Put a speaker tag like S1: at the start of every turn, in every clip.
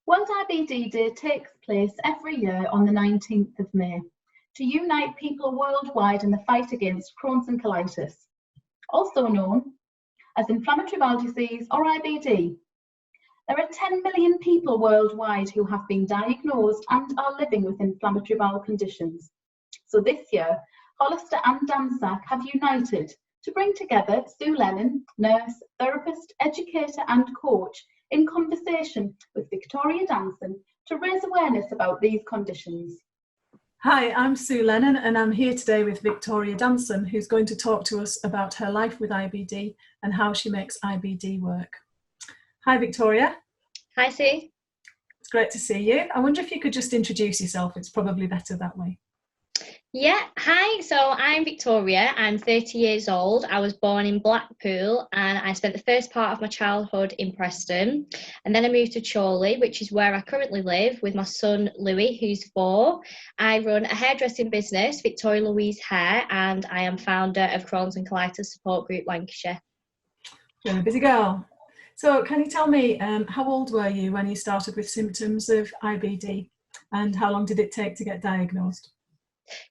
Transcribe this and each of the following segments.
S1: World IBD Day takes place every year on the 19th of May to unite people worldwide in the fight against Crohn's and colitis, also known as inflammatory bowel disease or IBD. There are 10 million people worldwide who have been diagnosed and are living with inflammatory bowel conditions. So this year, Hollister and Danson have united to bring together Sue Lennon, nurse, therapist, educator and coach in conversation with Victoria Danson to raise awareness about these conditions.
S2: Hi, I'm Sue Lennon and I'm here today with Victoria Danson, who's going to talk to us about her life with IBD and how she makes IBD work. Hi Victoria.
S3: Hi Sue.
S2: It's great to see you. I wonder if you could just introduce yourself. It's probably better that way.
S3: Yeah, hi, so I'm Victoria, I'm 30 years old. I was born in Blackpool and I spent the first part of my childhood in Preston, and then I moved to Chorley, which is where I currently live with my son Louie, who's 4. I run a hairdressing business, Victoria Louise Hair, and I am founder of Crohn's and Colitis Support Group Lancashire.
S2: You're a busy girl. So can you tell me, how old were you when you started with symptoms of IBD, and how long did it take to get diagnosed?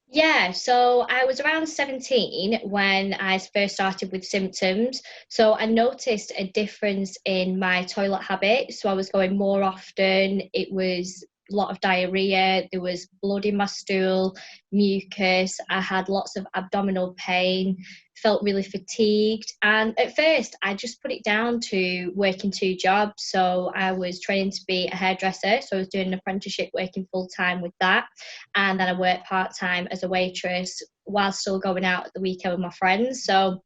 S3: Yeah, so I was around 17 when I first started with symptoms. So I noticed a difference in my toilet habit. So I was going more often. It was a lot of diarrhea. There was blood in my stool, mucus. I had lots of abdominal pain, felt really fatigued. And at first, I just put it down to working 2 jobs. So I was training to be a hairdresser. So I was doing an apprenticeship, working full time with that. And then I worked part time as a waitress while still going out at the weekend with my friends. So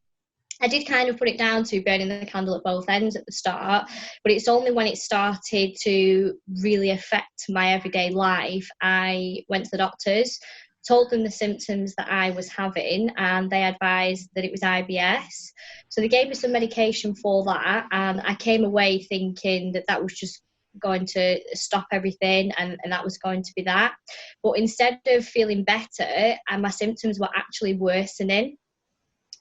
S3: I did kind of put it down to burning the candle at both ends at the start, but it's only when it started to really affect my everyday life, I went to the doctors, told them the symptoms that I was having, and they advised that it was IBS. So they gave me some medication for that, and I came away thinking that that was just going to stop everything and that was going to be that. But instead of feeling better, and my symptoms were actually worsening.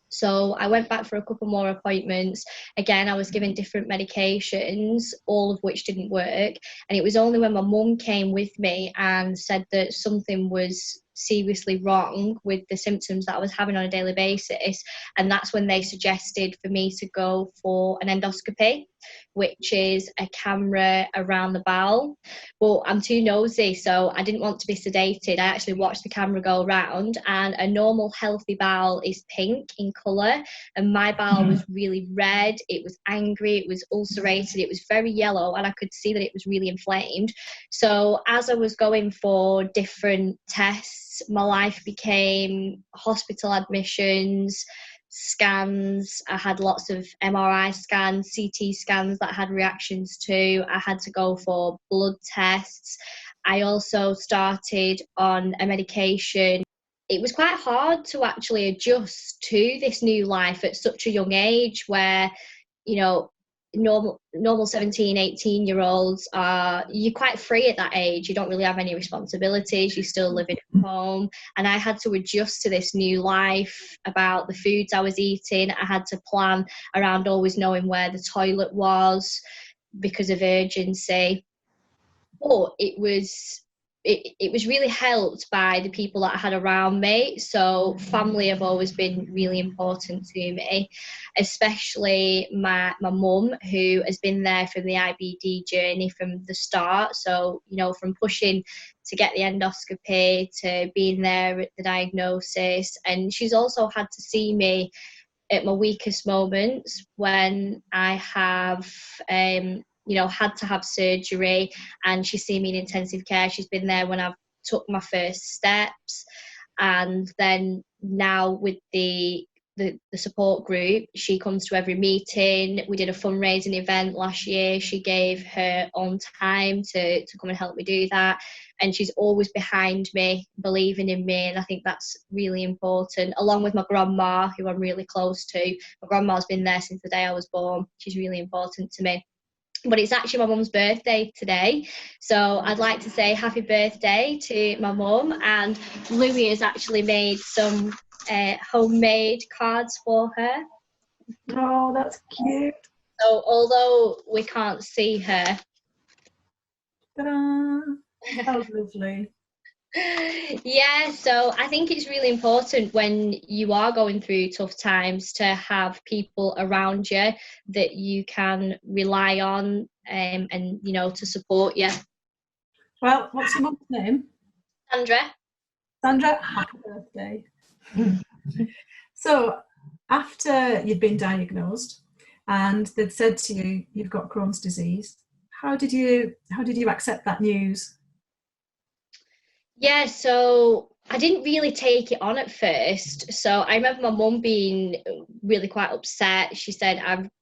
S3: So I went back for a couple more appointments. Again, I was given different medications, all of which didn't work. And it was only when my mum came with me and said that something was seriously wrong with the symptoms that I was having on a daily basis. And that's when they suggested for me to go for an endoscopy, which is a camera around the bowel. But I'm too nosy, so I didn't want to be sedated. I actually watched the camera go around, and a normal healthy bowel is pink in colour, and my bowel was really red, it was angry, it was ulcerated, it was very yellow, and I could see that it was really inflamed. So as I was going for different tests, my life became hospital admissions, scans. I had lots of MRI scans, CT scans that I had reactions to. I had to go for blood tests. I also started on a medication. It was quite hard to actually adjust to this new life at such a young age where, you know, normal 17, 18-year-olds you're quite free at that age. You don't really have any responsibilities. You're still living at home. And I had to adjust to this new life about the foods I was eating. I had to plan around always knowing where the toilet was because of urgency. But it was really helped by the people that I had around me. So family have always been really important to me, especially my mum, who has been there from the IBD journey from the start. So, you know, from pushing to get the endoscopy to being there at the diagnosis. And she's also had to see me at my weakest moments when I have had to have surgery, and she's seen me in intensive care. She's been there when I've took my first steps, and then now with the support group, she comes to every meeting. We did a fundraising event last year. She gave her own time to come and help me do that, and she's always behind me, believing in me, and I think that's really important, along with my grandma, who I'm really close to. My grandma's been there since the day I was born. She's really important to me. But it's actually my mum's birthday today, so I'd like to say happy birthday to my mum. And Louie has actually made some homemade cards for her.
S2: Oh, that's cute.
S3: So although we can't see her,
S2: Ta-da! How lovely.
S3: Yeah, so I think it's really important when you are going through tough times to have people around you that you can rely on, and you know, to support you.
S2: Well, what's your mum's name?
S3: Sandra?
S2: Sandra, happy birthday. So after you'd been diagnosed and they'd said to you, you've got Crohn's disease, how did you accept that news?
S3: Yeah, so I didn't really take it on at first. So I remember my mum being really quite upset. She said,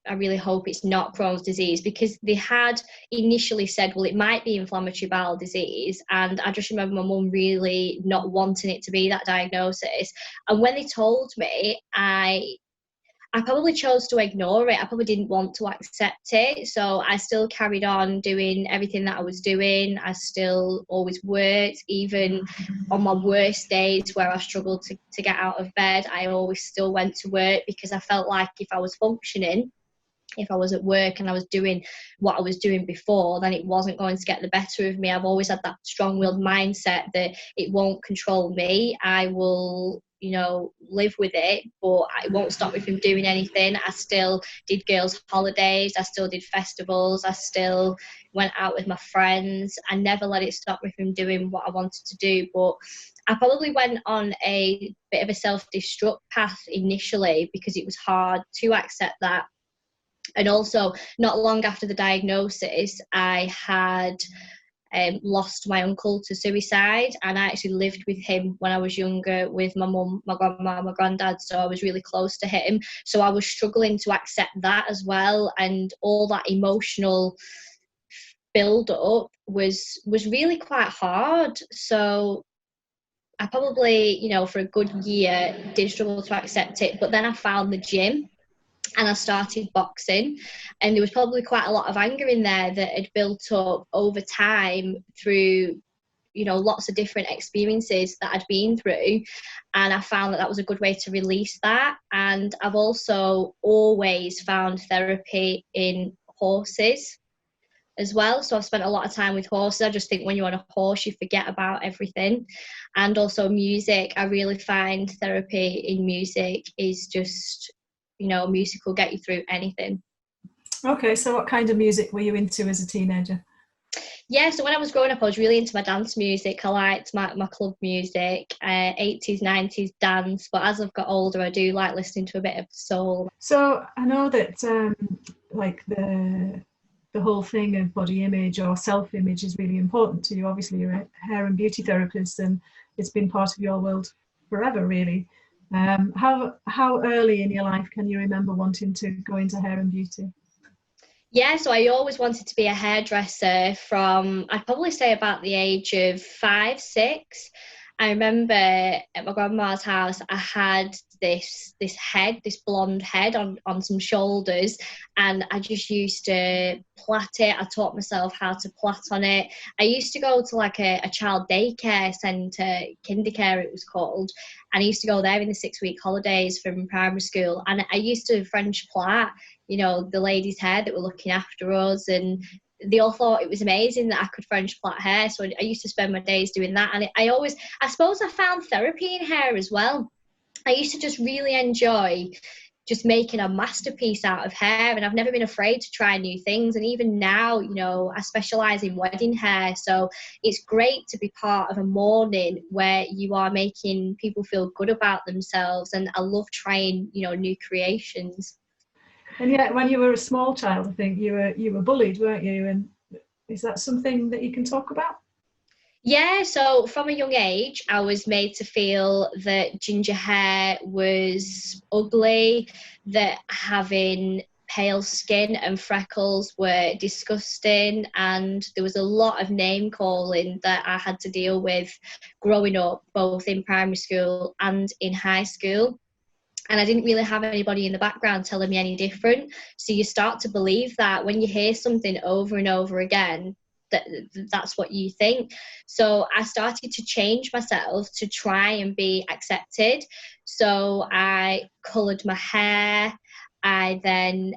S3: I really hope it's not Crohn's disease, because they had initially said, well, it might be inflammatory bowel disease. And I just remember my mum really not wanting it to be that diagnosis. And when they told me, I probably chose to ignore it. I probably didn't want to accept it. So I still carried on doing everything that I was doing. I still always worked, even on my worst days where I struggled to get out of bed. I always still went to work, because I felt like if I was functioning, if I was at work and I was doing what I was doing before, then it wasn't going to get the better of me. I've always had that strong-willed mindset that it won't control me. I will, you know, live with it, but it won't stop me from doing anything. I still did girls' holidays. I still did festivals. I still went out with my friends. I never let it stop me from doing what I wanted to do. But I probably went on a bit of a self-destruct path initially, because it was hard to accept that. And also, not long after the diagnosis, I had lost my uncle to suicide, and I actually lived with him when I was younger with my mum, my grandma, my granddad, so I was really close to him. So I was struggling to accept that as well, and all that emotional build-up was really quite hard. So I probably, you know, for a good year did struggle to accept it, but then I found the gym. And I started boxing, and there was probably quite a lot of anger in there that had built up over time through, you know, lots of different experiences that I'd been through. And I found that that was a good way to release that. And I've also always found therapy in horses as well. So I've spent a lot of time with horses. I just think when you're on a horse, you forget about everything. And also music. I really find therapy in music is just, you know, music will get you through anything.
S2: Okay, so what kind of music were you into as a teenager?
S3: Yeah, so when I was growing up, I was really into my dance music. I liked my club music, 80s, 90s dance. But as I've got older, I do like listening to a bit of soul.
S2: So I know that like the whole thing of body image or self-image is really important to you. Obviously, you're a hair and beauty therapist, and it's been part of your world forever, really. How early in your life can you remember wanting to go into hair and beauty?
S3: Yeah, so I always wanted to be a hairdresser from, I'd probably say about the age of 5, 6. I remember at my grandma's house, I had this blonde head on some shoulders, and I just used to plait it. I taught myself how to plait on it. I used to go to like a child daycare centre, Kindercare it was called, and I used to go there in the 6-week holidays from primary school, and I used to French plait, you know, the ladies' hair that were looking after us, and they all thought it was amazing that I could French plait hair. So I used to spend my days doing that. And I suppose I found therapy in hair as well. I used to just really enjoy just making a masterpiece out of hair, and I've never been afraid to try new things. And even now, you know, I specialise in wedding hair, so it's great to be part of a morning where you are making people feel good about themselves, and I love trying, you know, new creations.
S2: And yet, when you were a small child, I think you were bullied, weren't you? And is that something that you can talk about?
S3: Yeah, so from a young age, I was made to feel that ginger hair was ugly, that having pale skin and freckles were disgusting, and there was a lot of name calling that I had to deal with growing up, both in primary school and in high school. And I didn't really have anybody in the background telling me any different. So you start to believe that when you hear something over and over again, that's what you think. So I started to change myself to try and be accepted. So I coloured my hair. I then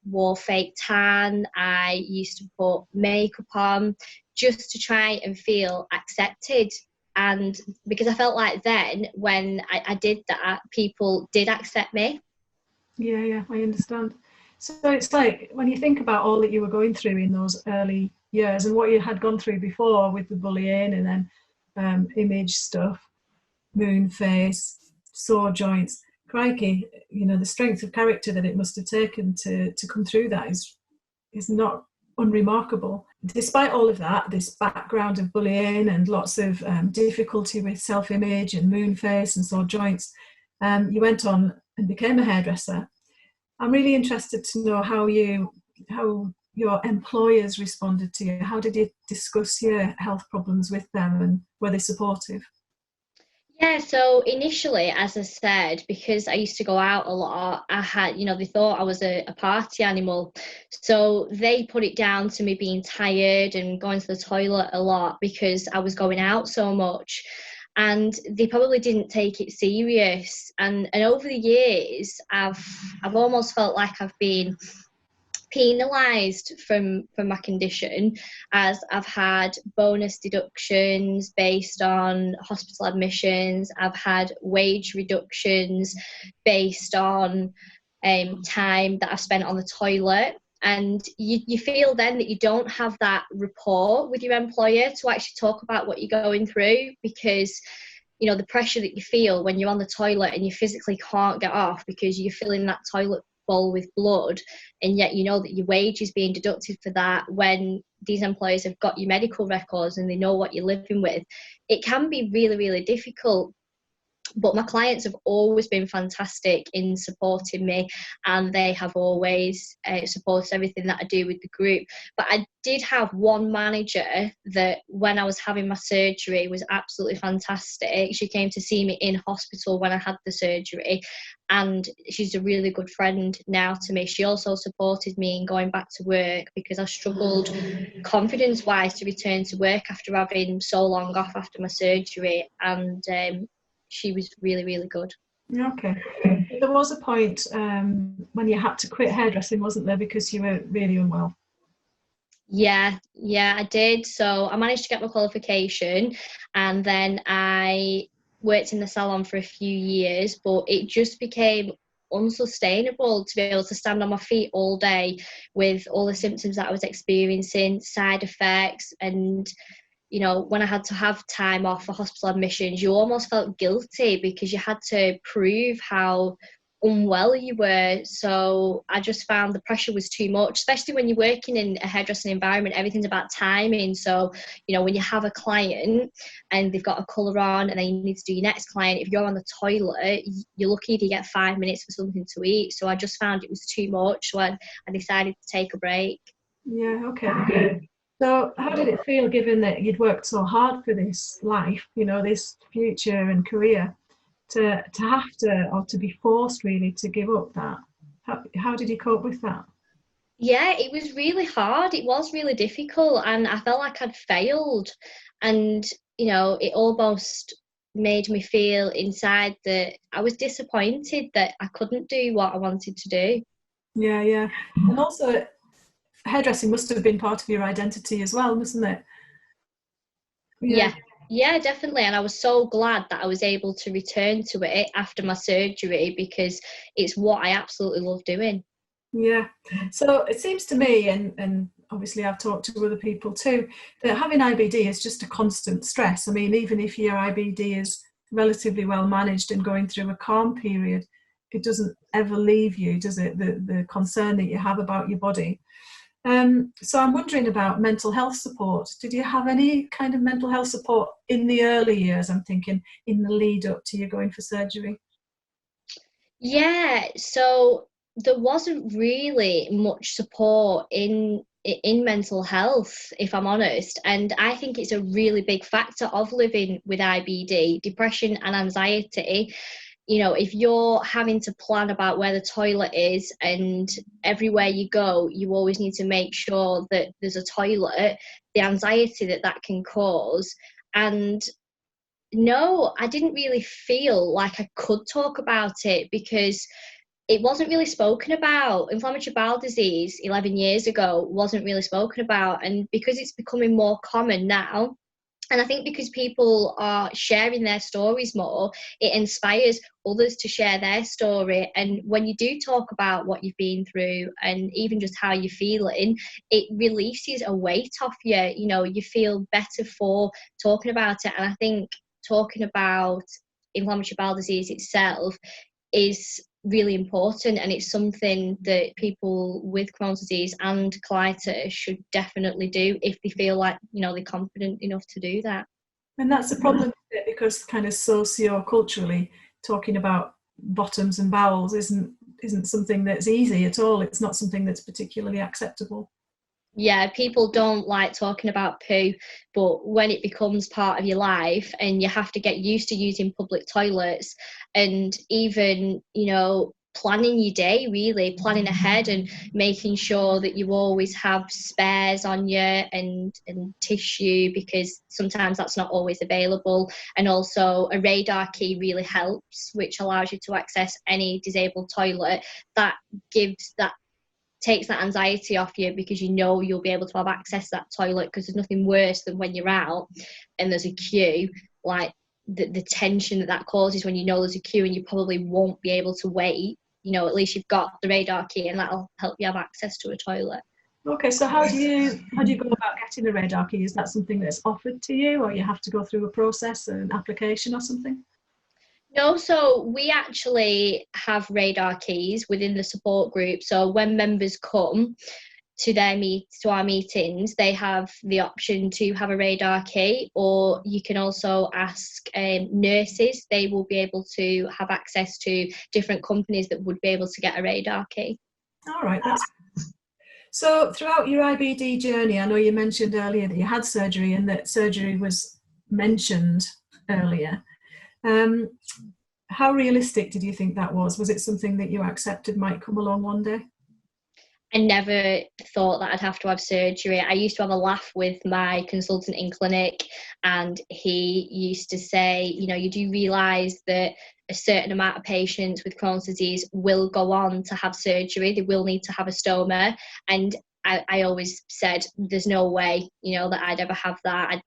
S3: wore fake tan. I used to put makeup on just to try and feel accepted. And because I felt like then when I did that, people did accept me.
S2: Yeah, I understand. So it's like, when you think about all that you were going through in those early years and what you had gone through before with the bullying and then image stuff, moon face, sore joints, crikey, you know, the strength of character that it must have taken to come through that is not unremarkable. Despite all of that, this background of bullying and lots of difficulty with self-image and moon face and sore joints, you went on and became a hairdresser. I'm really interested to know how your employers responded to you. How did you discuss your health problems with them, and were they supportive?
S3: Yeah, so initially, as I said, because I used to go out a lot, I had, they thought I was a party animal. So they put it down to me being tired and going to the toilet a lot because I was going out so much. And they probably didn't take it serious. And over the years, I've almost felt like I've been penalised from my condition, as I've had bonus deductions based on hospital admissions. I've had wage reductions based on time that I've spent on the toilet. And you feel then that you don't have that rapport with your employer to actually talk about what you're going through, because the pressure that you feel when you're on the toilet and you physically can't get off because you're filling that toilet bowl with blood, and yet you know that your wage is being deducted for that, when these employers have got your medical records and they know what you're living with. It can be really, really difficult. But my clients have always been fantastic in supporting me, and they have always supported everything that I do with the group. But I did have one manager that, when I was having my surgery, was absolutely fantastic. She came to see me in hospital when I had the surgery, and she's a really good friend now to me. She also supported me in going back to work because I struggled confidence-wise to return to work after having so long off after my surgery, and she was really, really good.
S2: Okay. There was a point when you had to quit hairdressing, wasn't there, because you were really unwell?
S3: Yeah, I did. So I managed to get my qualification, and then I worked in the salon for a few years, but it just became unsustainable to be able to stand on my feet all day with all the symptoms that I was experiencing, side effects, and when I had to have time off for hospital admissions, you almost felt guilty because you had to prove how unwell you were. So I just found the pressure was too much, especially when you're working in a hairdressing environment. Everything's about timing. So, when you have a client and they've got a colour on and then you need to do your next client, if you're on the toilet, you're lucky if you get 5 minutes for something to eat. So I just found it was too much. So I decided to take a break.
S2: Yeah, okay. So how did it feel, given that you'd worked so hard for this life, this future and career, to have to, or to be forced really to give up that? How did you cope with that?
S3: Yeah, it was really hard. It was really difficult, and I felt like I'd failed. And, it almost made me feel inside that I was disappointed that I couldn't do what I wanted to do.
S2: Yeah. And also, hairdressing must have been part of your identity as well, mustn't it?
S3: Yeah, definitely. And I was so glad that I was able to return to it after my surgery, because it's what I absolutely love doing.
S2: Yeah. So it seems to me, and obviously I've talked to other people too, that having IBD is just a constant stress. I mean, even if your IBD is relatively well managed and going through a calm period, it doesn't ever leave you, does it? The concern that you have about your body. So I'm wondering about mental health support. Did you have any kind of mental health support in the early years? I'm thinking in the lead up to you going for surgery.
S3: Yeah, so there wasn't really much support in mental health, if I'm honest. And I think it's a really big factor of living with IBD, depression and anxiety. If you're having to plan about where the toilet is, and everywhere you go, you always need to make sure that there's a toilet, the anxiety that can cause. And no, I didn't really feel like I could talk about it, because it wasn't really spoken about. Inflammatory bowel disease 11 years ago wasn't really spoken about, and because it's becoming more common now, and I think because people are sharing their stories more, it inspires others to share their story. And when you do talk about what you've been through and even just how you're feeling, it releases a weight off you. You know, you feel better for talking about it. And I think talking about inflammatory bowel disease itself is really important, and it's something that people with Crohn's disease and colitis should definitely do if they feel like, you know, they're confident enough to do that.
S2: And that's the problem, because kind of socio-culturally talking about bottoms and bowels isn't something that's easy at all. It's not something that's particularly acceptable.
S3: Yeah, people don't like talking about poo, but when it becomes part of your life and you have to get used to using public toilets, and even, you know, planning your day, really planning ahead and making sure that you always have spares on you and tissue, because sometimes that's not always available. And also a radar key really helps, which allows you to access any disabled toilet. That takes that anxiety off you, because you know you'll be able to have access to that toilet, because there's nothing worse than when you're out and there's a queue, like the tension that causes when you know there's a queue and you probably won't be able to wait. You know, at least you've got the radar key and that'll help you have access to a toilet.
S2: Okay, so how do you go about getting a radar key? Is that something that's offered to you, or you have to go through a process, an application or something?
S3: No, so we actually have radar keys within the support group. So when members come to our meetings, they have the option to have a radar key, or you can also ask nurses. They will be able to have access to different companies that would be able to get a radar key.
S2: All right, that's so. Throughout your IBD journey, I know you mentioned earlier that you had surgery and that surgery was mentioned earlier. How realistic did you think that was? Was it something that you accepted might come along one day?
S3: I never thought that I'd have to have surgery. I used to have a laugh with my consultant in clinic, and he used to say, you know, you do realise that a certain amount of patients with Crohn's disease will go on to have surgery. They will need to have a stoma. And I always said, there's no way, you know, that I'd ever have that.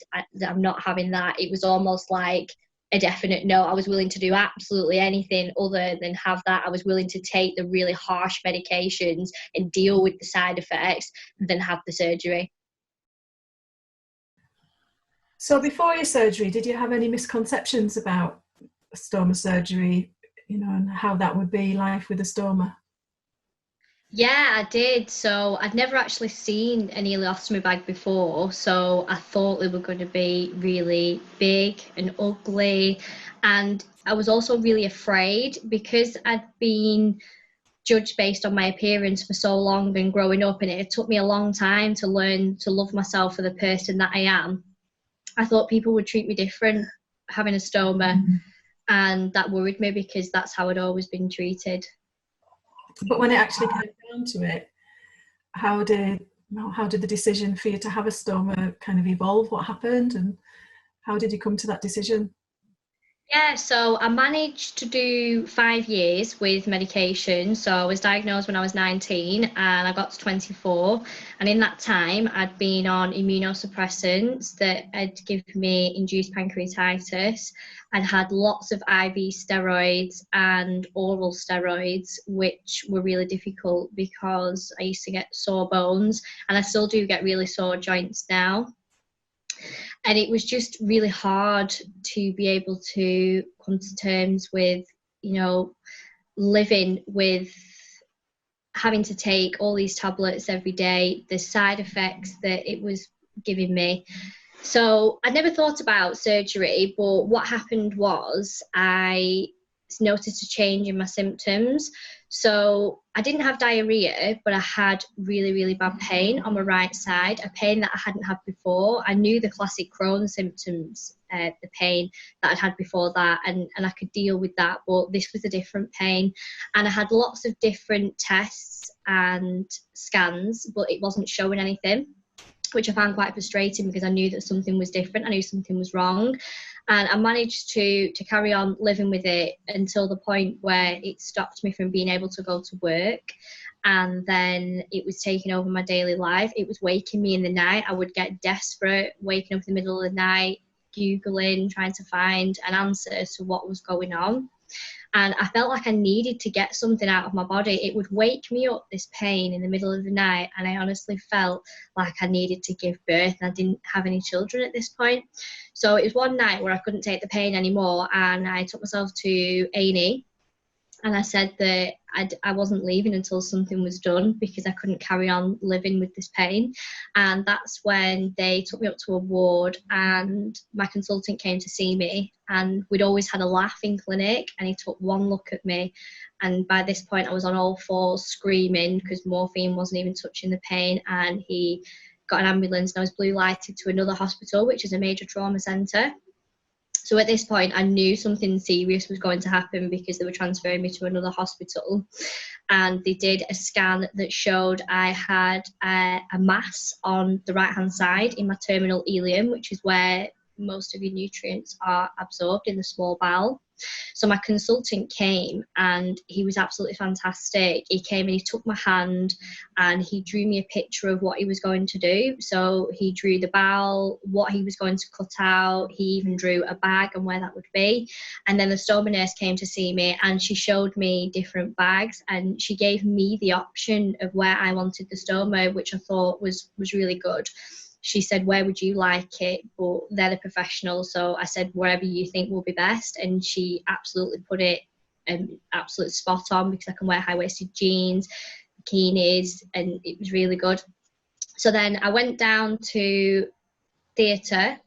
S3: I'm not having that. It was almost like a definite no. I was willing to do absolutely anything other than have that. I was willing to take the really harsh medications and deal with the side effects than have the surgery.
S2: So before your surgery, did you have any misconceptions about stoma surgery, you know, and how that would be life with a stoma?
S3: Yeah, I did. So I'd never actually seen an ileostomy bag before, so I thought they were going to be really big and ugly. And I was also really afraid, because I'd been judged based on my appearance for so long and growing up, and it took me a long time to learn to love myself for the person that I am. I thought people would treat me different having a stoma, and that worried me, because that's how I'd always been treated.
S2: But when it actually came down to it, how did the decision for you to have a stoma kind of evolve? What happened, and how did you come to that decision?
S3: Yeah, so I managed to do 5 years with medication. So I was diagnosed when I was 19 and I got to 24. And in that time, I'd been on immunosuppressants that had given me induced pancreatitis. I'd had lots of IV steroids and oral steroids, which were really difficult because I used to get sore bones, and I still do get really sore joints now. And it was just really hard to be able to come to terms with, you know, living with having to take all these tablets every day, the side effects that it was giving me. So I never thought about surgery, but what happened was I noticed a change in my symptoms. So I didn't have diarrhea, but I had really, really bad pain on my right side, a pain that I hadn't had before. I knew the classic Crohn symptoms, the pain that I'd had before that, and I could deal with that, but this was a different pain. And I had lots of different tests and scans, but it wasn't showing anything. which I found quite frustrating because I knew that something was different. I knew something was wrong. And I managed to carry on living with it until the point where it stopped me from being able to go to work. And then it was taking over my daily life. It was waking me in the night. I would get desperate, waking up in the middle of the night, Googling, trying to find an answer to what was going on. And I felt like I needed to get something out of my body. It would wake me up, this pain in the middle of the night, and I honestly felt like I needed to give birth, and I didn't have any children at this point. So it was one night where I couldn't take the pain anymore, and I took myself to A&E, and I said that I wasn't leaving until something was done because I couldn't carry on living with this pain. And that's when they took me up to a ward, and my consultant came to see me, and we'd always had a laugh in clinic, and he took one look at me, and by this point I was on all fours screaming because morphine wasn't even touching the pain, and he got an ambulance, and I was blue lighted to another hospital, which is a major trauma centre. So at this point, I knew something serious was going to happen because they were transferring me to another hospital. And they did a scan that showed I had a mass on the right-hand side in my terminal ileum, which is where most of your nutrients are absorbed in the small bowel. So my consultant came, and he was absolutely fantastic. He came and he took my hand and he drew me a picture of what he was going to do. So he drew the bowel, what he was going to cut out. He even drew a bag and where that would be. And then the stoma nurse came to see me, and she showed me different bags, and she gave me the option of where I wanted the stoma, which I thought was really good. She said, where would you like it? But they're the professionals. So I said, wherever you think will be best. And she absolutely put it absolutely spot on because I can wear high-waisted jeans, bikinis, and it was really good. So then I went down to theatre,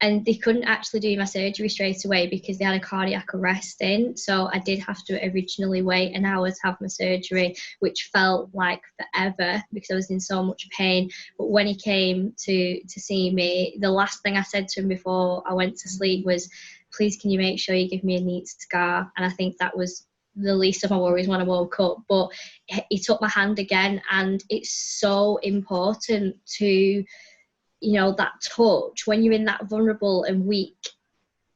S3: and they couldn't actually do my surgery straight away because they had a cardiac arrest in. So I did have to originally wait an hour to have my surgery, which felt like forever because I was in so much pain. But when he came to see me, the last thing I said to him before I went to sleep was, please, can you make sure you give me a neat scar? And I think that was the least of my worries when I woke up. But he took my hand again, and it's so important to, you know, that touch when you're in that vulnerable and weak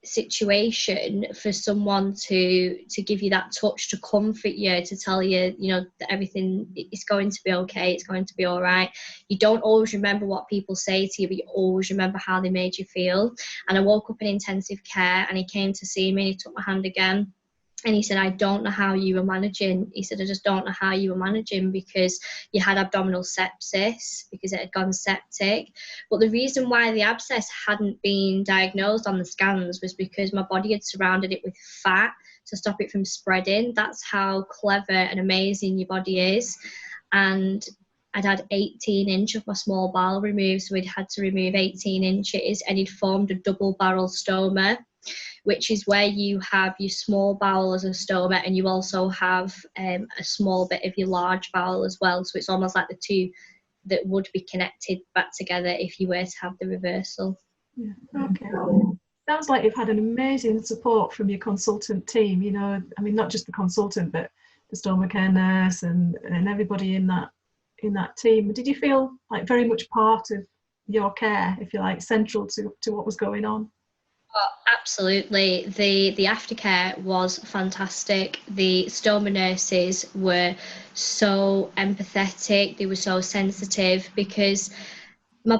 S3: situation, for someone to give you that touch, to comfort you, to tell you, you know, that everything is going to be okay, it's going to be all right. You don't always remember what people say to you, but you always remember how they made you feel. And I woke up in intensive care, and he came to see me, and he took my hand again. And he said, I don't know how you were managing. He said, I just don't know how you were managing because you had abdominal sepsis, because it had gone septic. But the reason why the abscess hadn't been diagnosed on the scans was because my body had surrounded it with fat to stop it from spreading. That's how clever and amazing your body is. And I'd had 18 inches of my small bowel removed, so we'd had to remove 18 inches, and he'd formed a double barrel stoma, which is where you have your small bowel as a stoma, and you also have a small bit of your large bowel as well. So it's almost like the two that would be connected back together if you were to have the reversal.
S2: Yeah. Okay. Sounds like you've had an amazing support from your consultant team. You know, I mean, not just the consultant, but the stoma care nurse and everybody in that team. Did you feel like very much part of your care, if you like, central to what was going on?
S3: Oh, absolutely. The aftercare was fantastic. The stoma nurses were so empathetic. They were so sensitive because my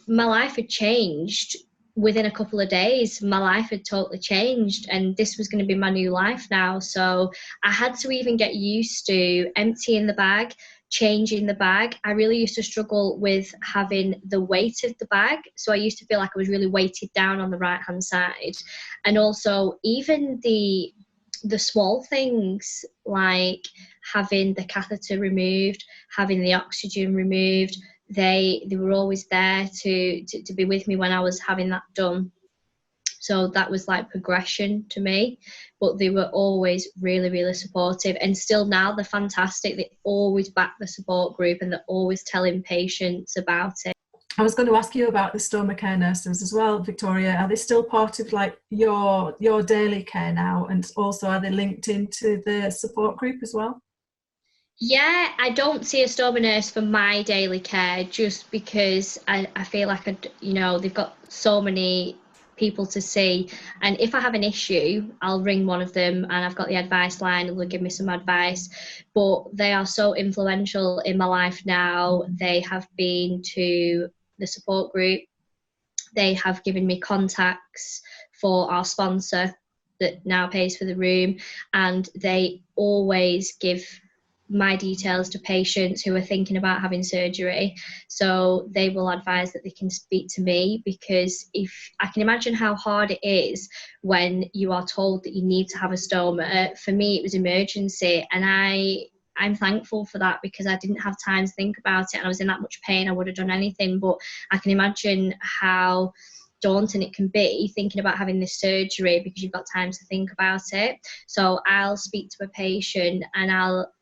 S3: life had changed within a couple of days. My life had totally changed, and this was going to be my new life now. So I had to even get used to emptying the bag, changing the bag. I really used to struggle with having the weight of the bag. So I used to feel like I was really weighted down on the right hand side. And also even the small things like having the catheter removed, having the oxygen removed, they were always there to be with me when I was having that done. So that was like progression to me, but they were always really, really supportive. And still now they're fantastic. They always back the support group, and they're always telling patients about it.
S2: I was going to ask you about the stoma care nurses as well, Victoria. Are they still part of like your daily care now? And also are they linked into the support group as well?
S3: Yeah, I don't see a stoma nurse for my daily care just because I feel like, they've got so many people to see. And if I have an issue, I'll ring one of them and I've got the advice line and they'll give me some advice. But they are so influential in my life now. They have been to the support group. They have given me contacts for our sponsor that now pays for the room. And they always give my details to patients who are thinking about having surgery, so they will advise that they can speak to me, because if I can imagine how hard it is when you are told that you need to have a stoma. For me, it was emergency, and I'm thankful for that, because I didn't have time to think about it and I was in that much pain. I would have done anything, but I can imagine how daunting it can be thinking about having this surgery because you've got time to think about it. So I'll speak to a patient and I'll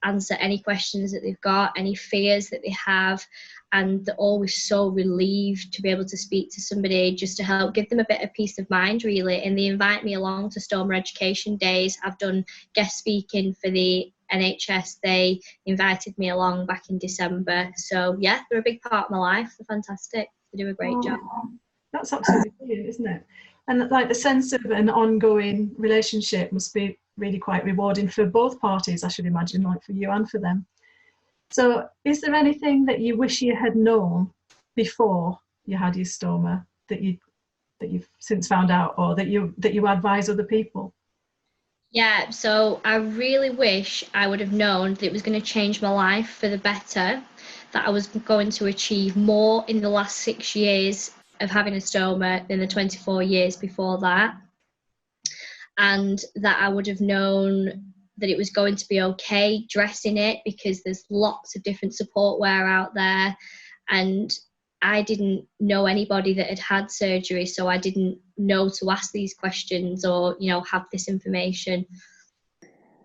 S3: answer any questions that they've got, any fears that they have, and they're always so relieved to be able to speak to somebody just to help give them a bit of peace of mind, really. And they invite me along to stoma education days. I've done guest speaking for the NHS. They invited me along back in December. So yeah, they're a big part of my life. They're fantastic. They do a great job.
S2: That's absolutely brilliant, isn't it? And like the sense of an ongoing relationship must be really quite rewarding for both parties, I should imagine, like for you and for them. So is there anything that you wish you had known before you had your stoma that you've since found out, or that you advise other people?
S3: Yeah, so I really wish I would have known that it was going to change my life for the better, that I was going to achieve more in the last 6 years of having a stoma than the 24 years before that, and that I would have known that it was going to be okay dressing it, because there's lots of different support wear out there, and I didn't know anybody that had had surgery, so I didn't know to ask these questions or, have this information.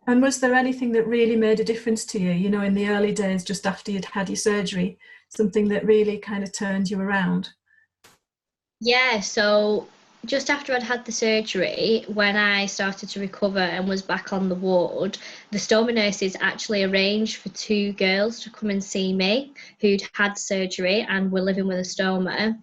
S2: And was there anything that really made a difference to you, in the early days, just after you'd had your surgery, something that really kind of turned you around?
S3: Yeah, so just after I'd had the surgery, when I started to recover and was back on the ward, the stoma nurses actually arranged for 2 girls to come and see me who'd had surgery and were living with a stoma.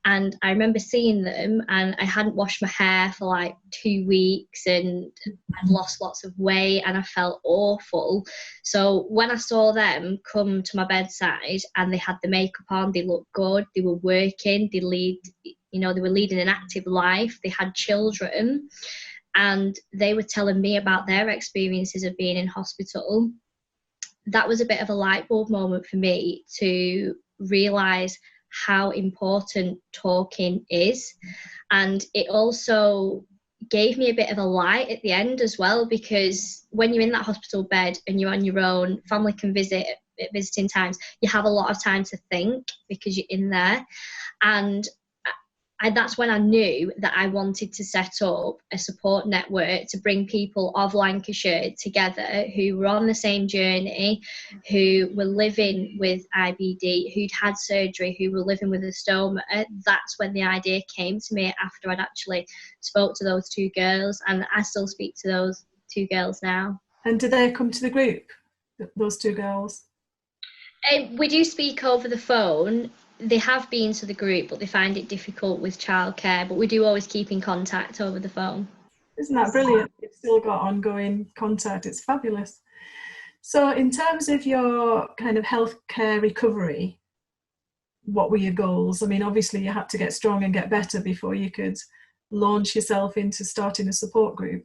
S3: And I remember seeing them, and I hadn't washed my hair for like 2 weeks, and I'd lost lots of weight and I felt awful. So when I saw them come to my bedside and they had the makeup on, they looked good, they were working, they were leading an active life, they had children, and they were telling me about their experiences of being in hospital. That was a bit of a light bulb moment for me to realise how important talking is. And it also gave me a bit of a light at the end as well, because when you're in that hospital bed and you're on your own, family can visit at visiting times, you have a lot of time to think because you're in there. And that's when I knew that I wanted to set up a support network to bring people of Lancashire together who were on the same journey, who were living with IBD, who'd had surgery, who were living with a stoma. That's when the idea came to me after I'd actually spoke to those 2 girls, and I still speak to those 2 girls now.
S2: And do they come to the group, those 2 girls?
S3: We do speak over the phone. They have been to the group, but they find it difficult with childcare, but we do always keep in contact over the phone.
S2: Isn't that brilliant? You've still got ongoing contact. It's fabulous. So in terms of your kind of healthcare recovery, what were your goals? I mean, obviously you had to get strong and get better before you could launch yourself into starting a support group.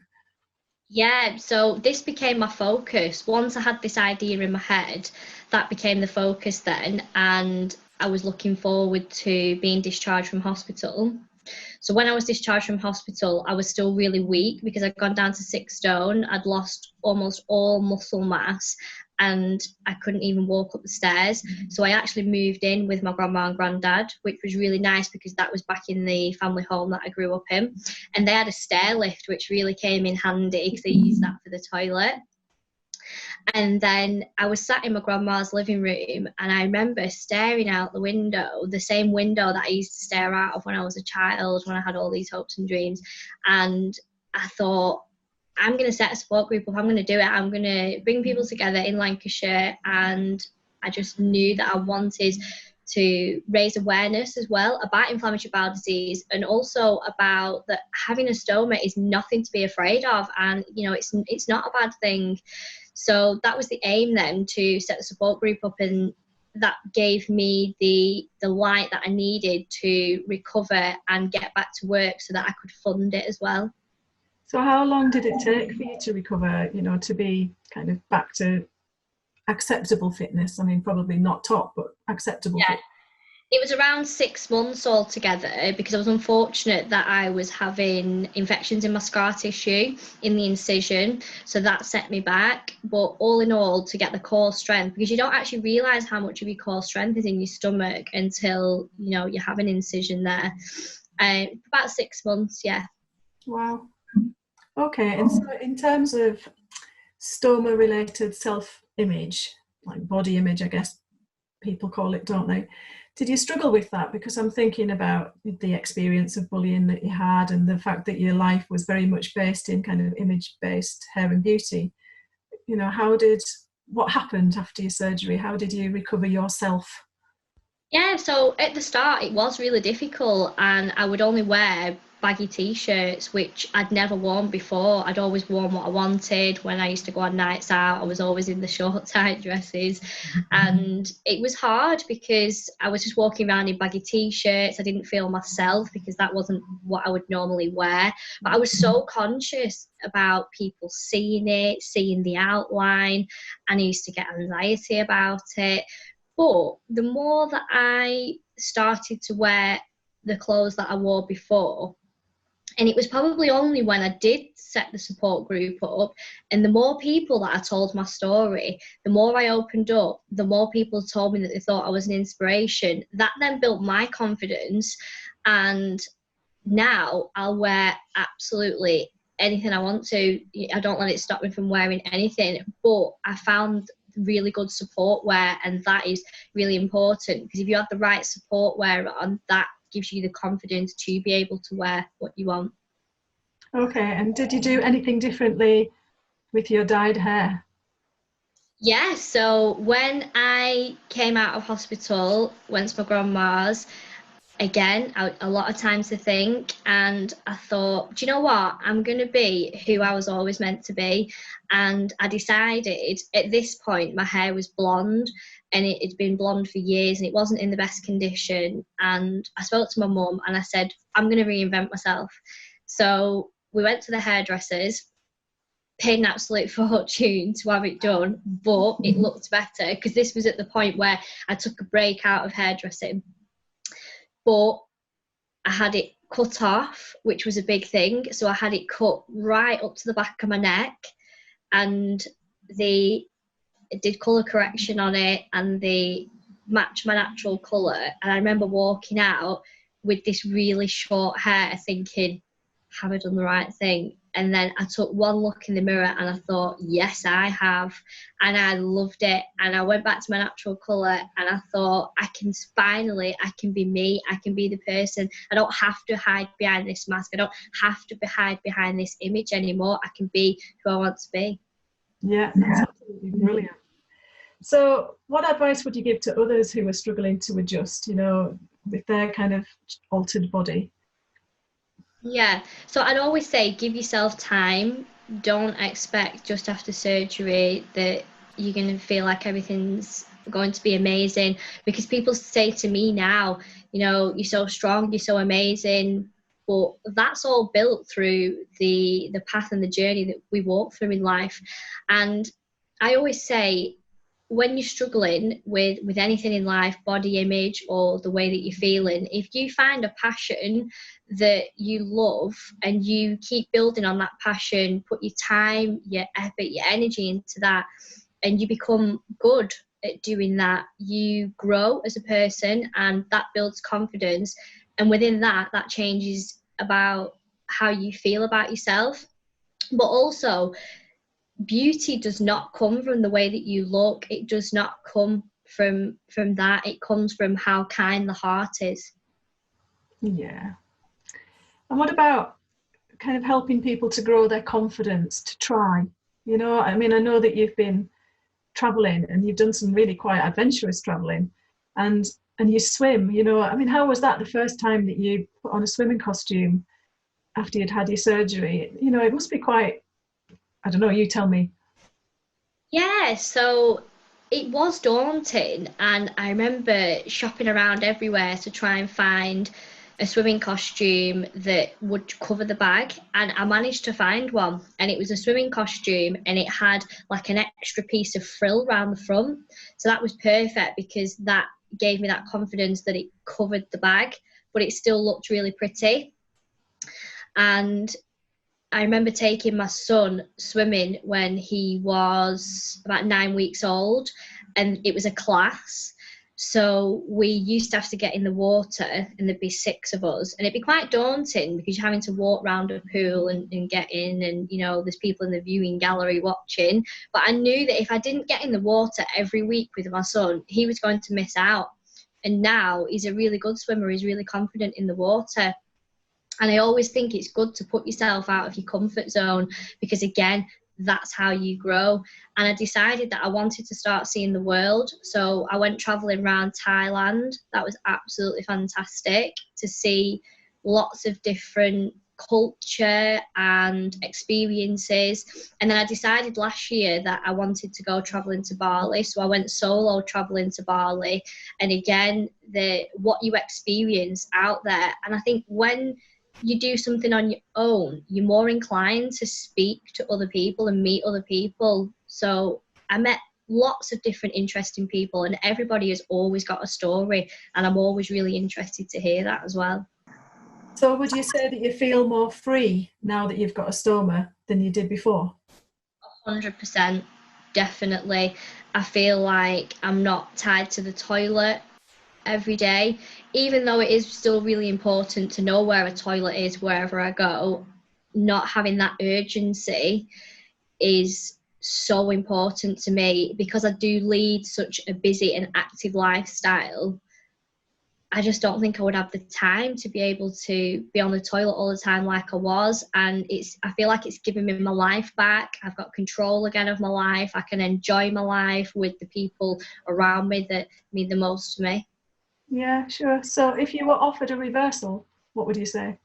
S3: Yeah, so this became my focus. Once I had this idea in my head, that became the focus then, and I was looking forward to being discharged from hospital. So when I was discharged from hospital, I was still really weak because I'd gone down to 6 stone. I'd lost almost all muscle mass and I couldn't even walk up the stairs. So I actually moved in with my grandma and granddad, which was really nice because that was back in the family home that I grew up in. And they had a stair lift, which really came in handy because they used that for the toilet. And then I was sat in my grandma's living room and I remember staring out the window, the same window that I used to stare out of when I was a child, when I had all these hopes and dreams. And I thought, I'm going to set a support group up. I'm going to do it. I'm going to bring people together in Lancashire. And I just knew that I wanted to raise awareness as well about inflammatory bowel disease, and also about that having a stoma is nothing to be afraid of, and you know, it's not a bad thing. So that was the aim then, to set the support group up, and that gave me the light that I needed to recover and get back to work so that I could fund it as well.
S2: So how long did it take for you to recover, you know, to be kind of back to acceptable fitness? I mean, probably not top, but acceptable.
S3: Yeah. It was around 6 months altogether, because I was unfortunate that I was having infections in my scar tissue in the incision, so that set me back. But all in all, to get the core strength, because you don't actually realise how much of your core strength is in your stomach until, you know, you have an incision there. About 6 months, yeah.
S2: Wow. Okay, and so in terms of stoma-related self-image, like body image, I guess people call it, don't they? Did you struggle with that? Because I'm thinking about the experience of bullying that you had, and the fact that your life was very much based in kind of image-based hair and beauty. You know, what happened after your surgery? How did you recover yourself?
S3: Yeah, so at the start it was really difficult, and I would only wear baggy t-shirts, which I'd never worn before. I'd always worn what I wanted. When I used to go on nights out, I was always in the short tight dresses, and it was hard because I was just walking around in baggy t-shirts. I didn't feel myself because that wasn't what I would normally wear, but I was so conscious about people seeing it, seeing the outline, and I used to get anxiety about it. But the more that I started to wear the clothes that I wore before, and it was probably only when I did set the support group up, and the more people that I told my story, the more I opened up, the more people told me that they thought I was an inspiration. That then built my confidence, and now I'll wear absolutely anything I want to. I don't let it stop me from wearing anything, but I found really good support wear, and that is really important, because if you have the right support wear on, that gives you the confidence to be able to wear what you want.
S2: Okay, and did you do anything differently with your dyed hair?
S3: Yeah, so when I came out of hospital, went to my grandma's, again, a lot of time to think, and I thought, do you know what, I'm going to be who I was always meant to be. And I decided at this point my hair was blonde, and it had been blonde for years, and it wasn't in the best condition. And I spoke to my mum and I said, I'm going to reinvent myself. So we went to the hairdressers, paid an absolute fortune to have it done, but it looked better, because this was at the point where I took a break out of hairdressing. But I had it cut off, which was a big thing. So I had it cut right up to the back of my neck, and they did colour correction on it, and they matched my natural colour. And I remember walking out with this really short hair thinking, have I done the right thing? And then I took one look in the mirror and I thought, yes, I have. And I loved it. And I went back to my natural colour, and I thought, I can be me. I can be the person. I don't have to hide behind this mask. I don't have to hide behind this image anymore. I can be who I want to be.
S2: Yeah, that's absolutely brilliant. So what advice would you give to others who are struggling to adjust, you know, with their kind of altered body?
S3: Yeah, so I'd always say give yourself time. Don't expect just after surgery that you're going to feel like everything's going to be amazing, because people say to me now, you know, you're so strong, you're so amazing, but that's all built through the path and the journey that we walk through in life. And I always say, when you're struggling with anything in life, body image or the way that you're feeling, if you find a passion that you love and you keep building on that passion, put your time, your effort, your energy into that, and you become good at doing that, you grow as a person, and that builds confidence. And within that changes about how you feel about yourself. But also, beauty does not come from the way that you look. It does not come from that. It comes from how kind the heart is.
S2: Yeah. And what about kind of helping people to grow their confidence, to try? You know, I mean, I know that you've been traveling and you've done some really quite adventurous traveling, and you swim, you know. I mean, how was that the first time that you put on a swimming costume after you'd had your surgery? You know, it must be quite, I don't know, you tell me.
S3: Yeah, so it was daunting, and I remember shopping around everywhere to try and find a swimming costume that would cover the bag, and I managed to find one, and it was a swimming costume and it had like an extra piece of frill around the front, so that was perfect because that gave me that confidence that it covered the bag but it still looked really pretty. And I remember taking my son swimming when he was about 9 weeks old, and it was a class. So we used to have to get in the water, and there'd be 6 of us, and it'd be quite daunting because you're having to walk around a pool and get in, and you know there's people in the viewing gallery watching. But I knew that if I didn't get in the water every week with my son, he was going to miss out. And now he's a really good swimmer, he's really confident in the water. And I always think it's good to put yourself out of your comfort zone because, again, that's how you grow. And I decided that I wanted to start seeing the world. So I went traveling around Thailand. That was absolutely fantastic to see lots of different culture and experiences. And then I decided last year that I wanted to go traveling to Bali. So I went solo traveling to Bali. And again, what you experience out there. And I think when you do something on your own, you're more inclined to speak to other people and meet other people. So I met lots of different interesting people, and everybody has always got a story, and I'm always really interested to hear that as well.
S2: So would you say that you feel more free now that you've got a stoma than you did before?
S3: 100%, definitely. I feel like I'm not tied to the toilet every day, even though it is still really important to know where a toilet is wherever I go. Not having that urgency is so important to me because I do lead such a busy and active lifestyle. I just don't think I would have the time to be able to be on the toilet all the time like I was. And I feel like it's given me my life back. I've got control again of my life. I can enjoy my life with the people around me that mean the most to me.
S2: Yeah, sure. So if you were offered a reversal, what would you say?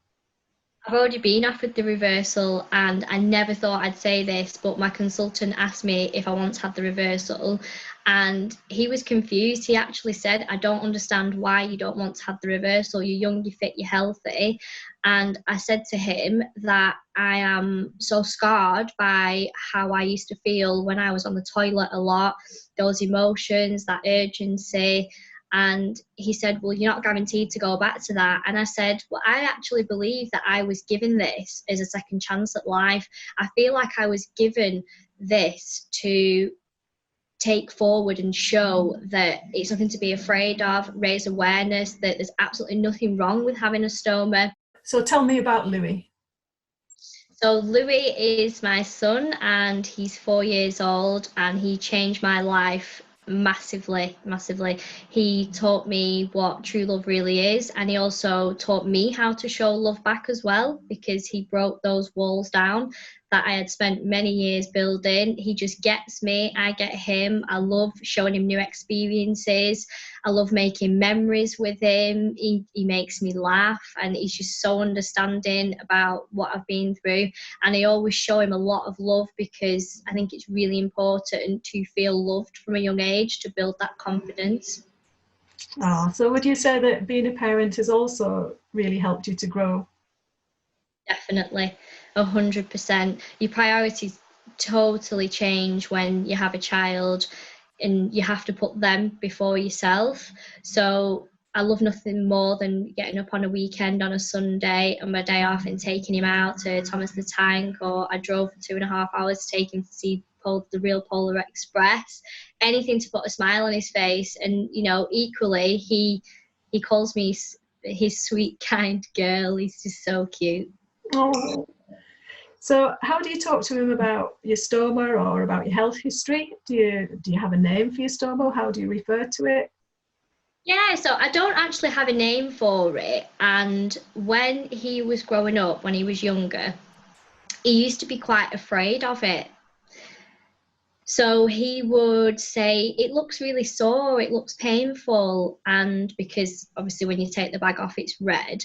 S3: I've already been offered the reversal, and I never thought I'd say this, but my consultant asked me if I want to have the reversal, and he was confused. He actually said, I don't understand why you don't want to have the reversal. You're young, you're fit, you're healthy. And I said to him that I am so scarred by how I used to feel when I was on the toilet a lot, those emotions, that urgency. And he said, well, you're not guaranteed to go back to that. And I said, well, I actually believe that I was given this as a second chance at life. I feel like I was given this to take forward and show that it's nothing to be afraid of, raise awareness that there's absolutely nothing wrong with having a stoma.
S2: So tell me about Louie.
S3: So Louie is my son, and he's 4 years old, and he changed my life massively. He taught me what true love really is, and he also taught me how to show love back as well, because he broke those walls down that I had spent many years building. He just gets me, I get him. I love showing him new experiences. I love making memories with him. He makes me laugh, and he's just so understanding about what I've been through. And I always show him a lot of love because I think it's really important to feel loved from a young age to build that confidence.
S2: Oh, so would you say that being a parent has also really helped you to grow?
S3: Definitely, 100%. Your priorities totally change when you have a child, and you have to put them before yourself. So I love nothing more than getting up on a weekend on a Sunday and my day off and taking him out to Thomas the Tank, or I drove for 2.5 hours to take him to see the Real Polar Express. Anything to put a smile on his face. And you know, equally he calls me his sweet, kind girl. He's just so cute.
S2: Oh. So how do you talk to him about your stoma or about your health history? Do you have a name for your stoma? How do you refer to it?
S3: Yeah, so I don't actually have a name for it. And when he was growing up, when he was younger, he used to be quite afraid of it. So he would say, it looks really sore, it looks painful. And because obviously when you take the bag off, it's red.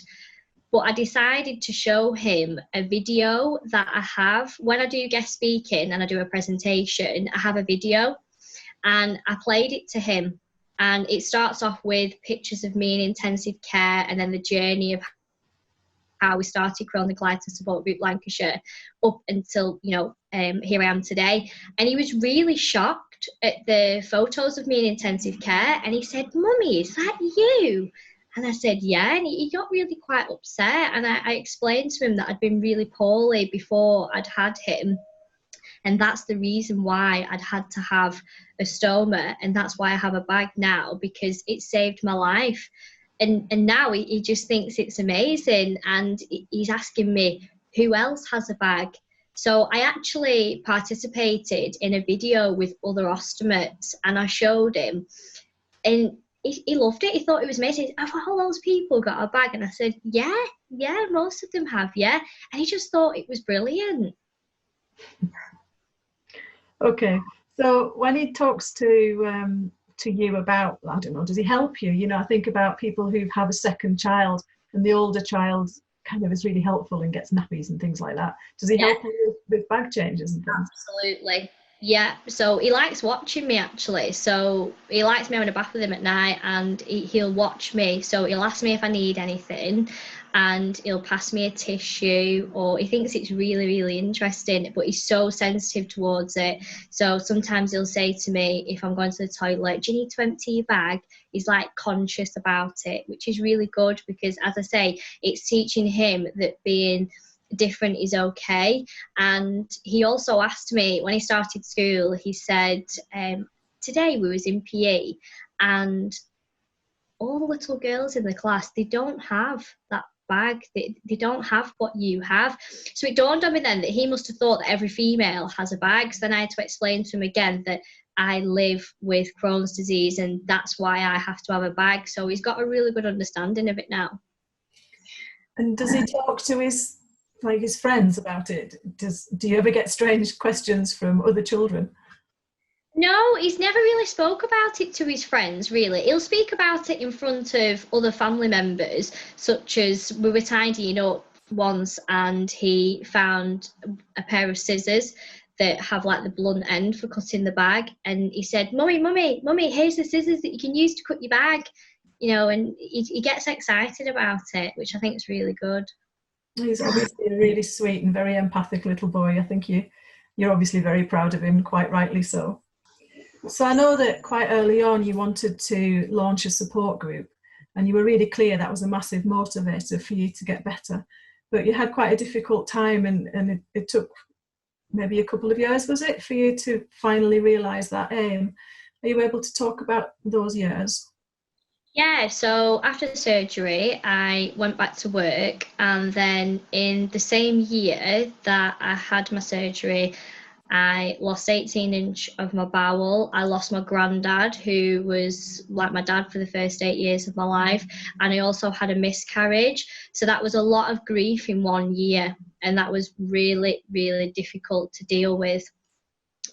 S3: But I decided to show him a video that I have. When I do guest speaking and I do a presentation, I have a video, and I played it to him. And it starts off with pictures of me in intensive care, and then the journey of how we started Crohn and Colitis Support Group Lancashire up until, here I am today. And he was really shocked at the photos of me in intensive care. And he said, "Mummy, is that you?" And I said, "Yeah." And he got really quite upset. And I explained to him that I'd been really poorly before I'd had him. And that's the reason why I'd had to have a stoma. And that's why I have a bag now, because it saved my life. And now he just thinks it's amazing. And he's asking me, who else has a bag? So I actually participated in a video with other ostomates, and I showed him. And he loved it. He thought it was amazing. "Have all those people got a bag?" And I said, yeah, most of them have, yeah. And he just thought it was brilliant.
S2: Okay, so when he talks to you about, I don't know, does he help you? I think about people who have a second child, and the older child kind of is really helpful and gets nappies and things like that. Does he help you with bag changes and things?
S3: Absolutely. Yeah, so he likes watching me, actually. So he likes me having a bath with him at night, and he'll watch me. So he'll ask me if I need anything, and he'll pass me a tissue, or he thinks it's really, really interesting, but he's so sensitive towards it. So sometimes he'll say to me, if I'm going to the toilet, "Do you need to empty your bag?" He's like conscious about it, which is really good, because as I say, it's teaching him that being different is okay. And he also asked me when he started school, he said, today we was in PE, and all the little girls in the class, they don't have that bag, they don't have what you have. So it dawned on me then that he must have thought that every female has a bag. So then I had to explain to him again that I live with Crohn's disease, and that's why I have to have a bag. So he's got a really good understanding of it now.
S2: And does he talk to his friends about it? Do you ever get strange questions from other children?
S3: No, he's never really spoke about it to his friends, really. He'll speak about it in front of other family members, such as we were tidying up once and he found a pair of scissors that have like the blunt end for cutting the bag. And he said, Mummy, here's the scissors that you can use to cut your bag. And he gets excited about it, which I think is really good.
S2: He's obviously a really sweet and very empathic little boy. I think you're obviously very proud of him, quite rightly so. So I know that quite early on you wanted to launch a support group, and you were really clear that was a massive motivator for you to get better. But you had quite a difficult time, and it took maybe a couple of years, was it, for you to finally realise that aim? Are you able to talk about those years?
S3: Yeah, so after the surgery, I went back to work, and then in the same year that I had my surgery, I lost 18 inches of my bowel. I lost my granddad, who was like my dad for the first 8 years of my life, and I also had a miscarriage. So that was a lot of grief in 1 year, and that was really, really difficult to deal with.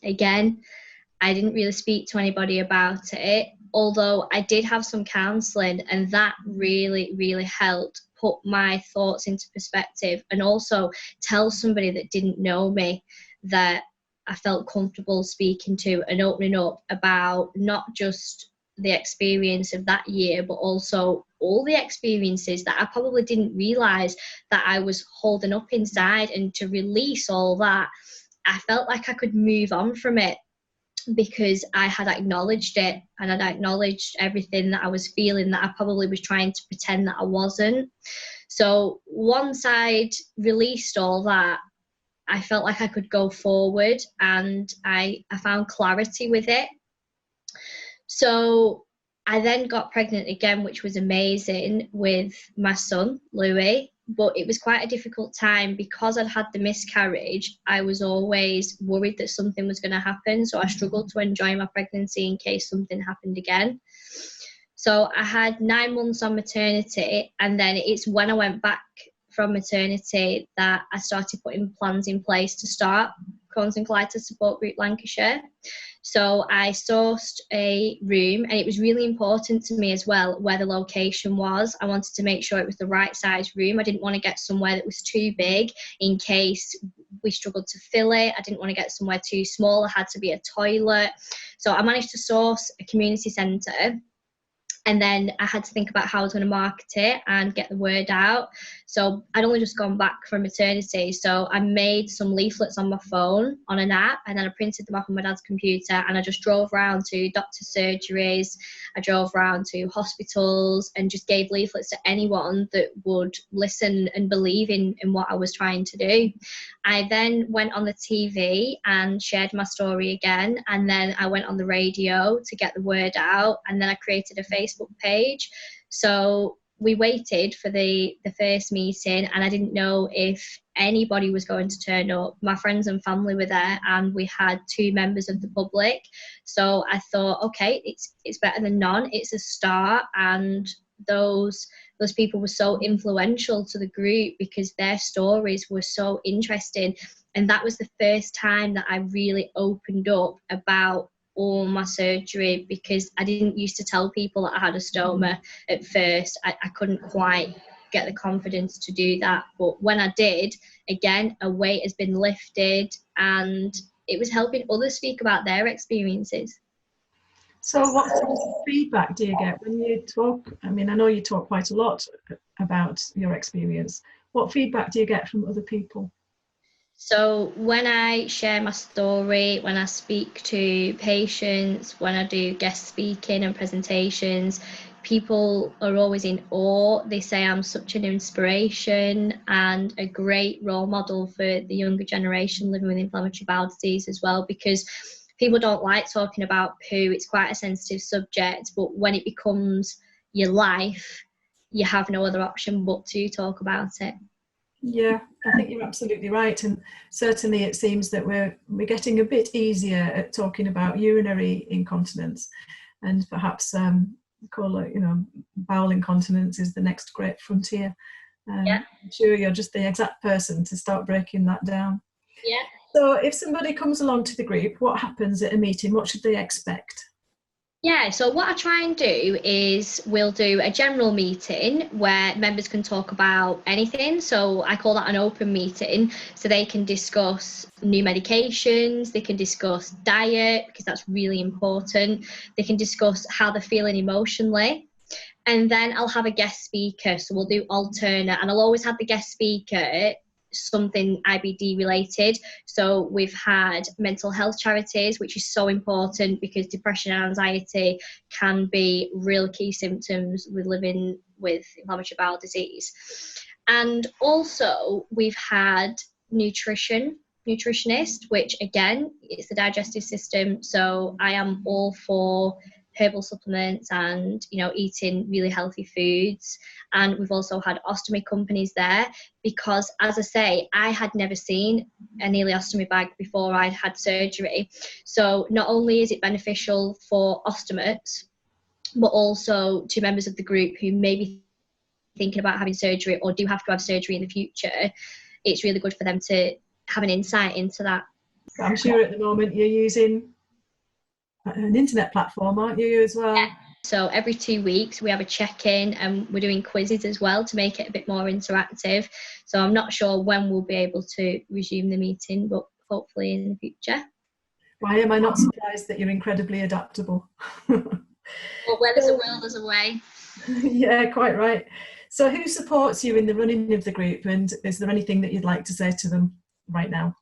S3: Again, I didn't really speak to anybody about it, although I did have some counselling, and that really, really helped put my thoughts into perspective, and also tell somebody that didn't know me that I felt comfortable speaking to and opening up about not just the experience of that year, but also all the experiences that I probably didn't realise that I was holding up inside. And to release all that, I felt like I could move on from it, because I had acknowledged it, and I'd acknowledged everything that I was feeling that I probably was trying to pretend that I wasn't. So once I'd released all that, I felt like I could go forward, and I found clarity with it. So I then got pregnant again, which was amazing, with my son, Louie. But it was quite a difficult time because I'd had the miscarriage. I was always worried that something was going to happen. So I struggled to enjoy my pregnancy in case something happened again. So I had 9 months on maternity, and then it's when I went back from maternity that I started putting plans in place to start Crohn's and Colitis Support Group Lancashire. So I sourced a room, and it was really important to me as well where the location was. I wanted to make sure it was the right size room. I didn't want to get somewhere that was too big in case we struggled to fill it. I didn't want to get somewhere too small. There had to be a toilet. So I managed to source a community centre. And then I had to think about how I was going to market it and get the word out. So I'd only just gone back from maternity. So I made some leaflets on my phone on an app, and then I printed them off on my dad's computer, and I just drove around to doctor's surgeries. I drove around to hospitals and just gave leaflets to anyone that would listen and believe in what I was trying to do. I then went on the TV and shared my story again. And then I went on the radio to get the word out. And then I created a Facebook page. So we waited for the first meeting, and I didn't know if anybody was going to turn up. My friends and family were there, and we had 2 members of the public. So I thought, okay, it's better than none. It's a start. And those people were so influential to the group because their stories were so interesting. And that was the first time that I really opened up about all my surgery, because I didn't used to tell people that I had a stoma at first. I couldn't quite get the confidence to do that. But when I did, again, a weight has been lifted, and it was helping others speak about their experiences.
S2: So what sort of feedback do you get when you talk? I mean, I know you talk quite a lot about your experience. What feedback do you get from other people?
S3: So when I share my story, when I speak to patients, when I do guest speaking and presentations, people are always in awe. They say I'm such an inspiration and a great role model for the younger generation living with inflammatory bowel disease as well, because people don't like talking about poo. It's quite a sensitive subject, but when it becomes your life, you have no other option but to talk about it.
S2: Yeah, I think you're absolutely right, and certainly it seems that we're getting a bit easier at talking about urinary incontinence, and perhaps call it, bowel incontinence is the next great frontier.
S3: Yeah.
S2: I'm sure you're just the exact person to start breaking that down.
S3: Yeah.
S2: So if somebody comes along to the group, what happens at a meeting? What should they expect?
S3: Yeah, so what I try and do is we'll do a general meeting where members can talk about anything. So I call that an open meeting. So they can discuss new medications, they can discuss diet, because that's really important. They can discuss how they're feeling emotionally. And then I'll have a guest speaker. So we'll do alternate, and I'll always have the guest speaker something IBD related. So we've had mental health charities, which is so important because depression and anxiety can be real key symptoms with living with inflammatory bowel disease. And also we've had nutritionist, which again, it's the digestive system. So I am all for herbal supplements and eating really healthy foods. And we've also had ostomy companies there, because as I say, I had never seen an ileostomy bag before I'd had surgery. So not only is it beneficial for ostomates, but also to members of the group who may be thinking about having surgery or do have to have surgery in the future. It's really good for them to have an insight into that.
S2: I'm sure at the moment you're using an internet platform, aren't you, as well?
S3: Yeah. So every 2 weeks we have a check-in, and we're doing quizzes as well to make it a bit more interactive. So I'm not sure when we'll be able to resume the meeting, but hopefully in the future.
S2: Why am I not surprised that you're incredibly adaptable?
S3: Well, where there's a will, there's a way.
S2: Yeah, quite right. So who supports you in the running of the group, and is there anything that you'd like to say to them right now?